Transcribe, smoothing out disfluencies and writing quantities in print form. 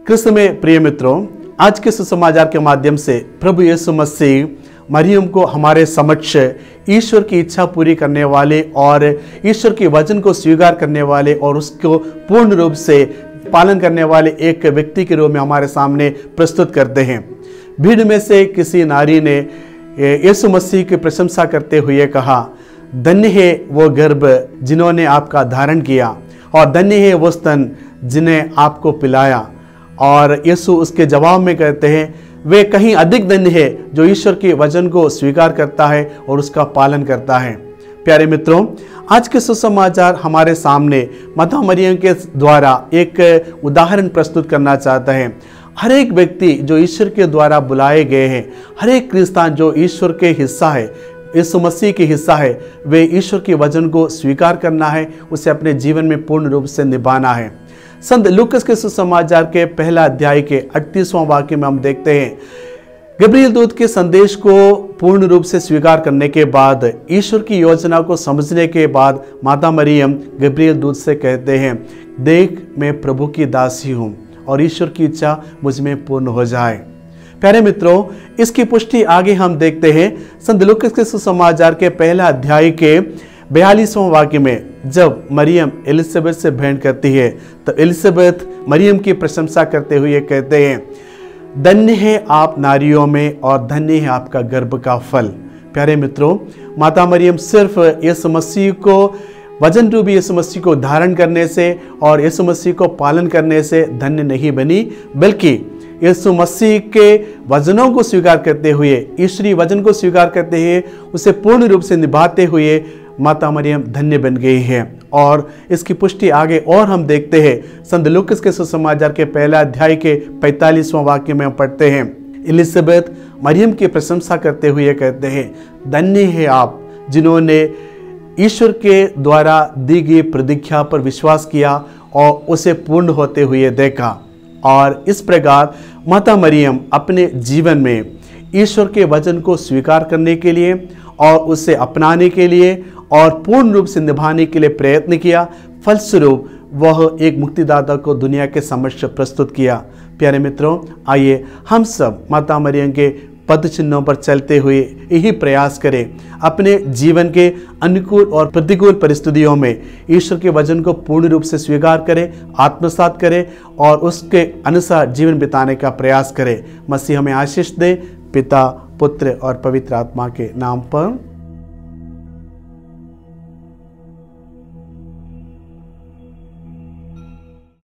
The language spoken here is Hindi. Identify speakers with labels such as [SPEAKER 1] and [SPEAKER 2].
[SPEAKER 1] क्रिस्त में प्रिय मित्रों, आज के सुसमाचार के माध्यम से प्रभु यीशु मसीह मरियम को हमारे समक्ष ईश्वर की इच्छा पूरी करने वाले और ईश्वर के वचन को स्वीकार करने वाले और उसको पूर्ण रूप से पालन करने वाले एक व्यक्ति के रूप में हमारे सामने प्रस्तुत करते हैं। भीड़ में से किसी नारी ने यीशु मसीह की प्रशंसा करते हुए कहा, धन्य है वो गर्भ जिन्होंने आपका धारण किया और धन्य है वो स्तन जिन्हें आपको पिलाया। और यीशु उसके जवाब में कहते हैं, वे कहीं अधिक धन्य है जो ईश्वर के वचन को स्वीकार करता है और उसका पालन करता है। प्यारे मित्रों, आज के सुसमाचार हमारे सामने माता मरियम के द्वारा एक उदाहरण प्रस्तुत करना चाहता है। हर एक व्यक्ति जो ईश्वर के द्वारा बुलाए गए हैं, हर एक क्रिस्तान जो ईश्वर के हिस्सा है, यीशु मसीह के हिस्सा है, वे ईश्वर के वचन को स्वीकार करना है, उसे अपने जीवन में पूर्ण रूप से निभाना है। संत लूकास के सुसमाचार के पहला अध्याय के 38वां वाक्य में हम देखते हैं, गब्रिएल दूत के संदेश को पूर्ण रूप से स्वीकार करने के बाद, ईश्वर की योजना को समझने के बाद माता मरियम गब्रिएल दूत से कहते हैं, देख मैं प्रभु की दासी हूँ और ईश्वर की इच्छा मुझ में पूर्ण हो जाए। प्यारे मित्रों, इसकी पुष्टि आगे हम देखते हैं संत लूकास के सुसमाचार के पहला अध्याय के 42वां वाक्य में। जब मरियम एलिजाबेथ से भेंट करती है तो एलिजाबेथ मरियम की प्रशंसा करते हुए कहते हैं, धन्य है आप नारियों में और धन्य है आपका गर्भ का फल। प्यारे मित्रों, माता मरियम सिर्फ यीशु मसीह को वचन रूपी यीशु मसीह को धारण करने से और यीशु मसीह को पालन करने से धन्य नहीं बनी, बल्कि यीशु मसीह के वचनों को स्वीकार करते हुए, ईश्वरीय वचन को स्वीकार करते हुए, उसे पूर्ण रूप से निभाते हुए माता मरियम धन्य बन गई है। और इसकी पुष्टि आगे और हम देखते हैं संत लूकास के सुसमाचार के पहला अध्याय के 45वां वाक्य में हम पढ़ते हैं, एलिजाबेथ मरियम की प्रशंसा करते हुए कहते हैं, धन्य है आप जिन्होंने ईश्वर के द्वारा दी गई प्रतिज्ञा पर विश्वास किया और उसे पूर्ण होते हुए देखा। और इस प्रकार माता मरियम अपने जीवन में ईश्वर के वचन को स्वीकार करने के लिए और उसे अपनाने के लिए और पूर्ण रूप से निभाने के लिए प्रयत्न किया। फलस्वरूप वह एक मुक्तिदाता को दुनिया के समक्ष प्रस्तुत किया। प्यारे मित्रों, आइए हम सब माता मरियम के पद चिन्हों पर चलते हुए यही प्रयास करें, अपने जीवन के अनुकूल और प्रतिकूल परिस्थितियों में ईश्वर के वचन को पूर्ण रूप से स्वीकार करें, आत्मसात करें और उसके अनुसार जीवन बिताने का प्रयास करें। मसीह हमें आशीष दे। पिता, पुत्र और पवित्र आत्मा के नाम पर।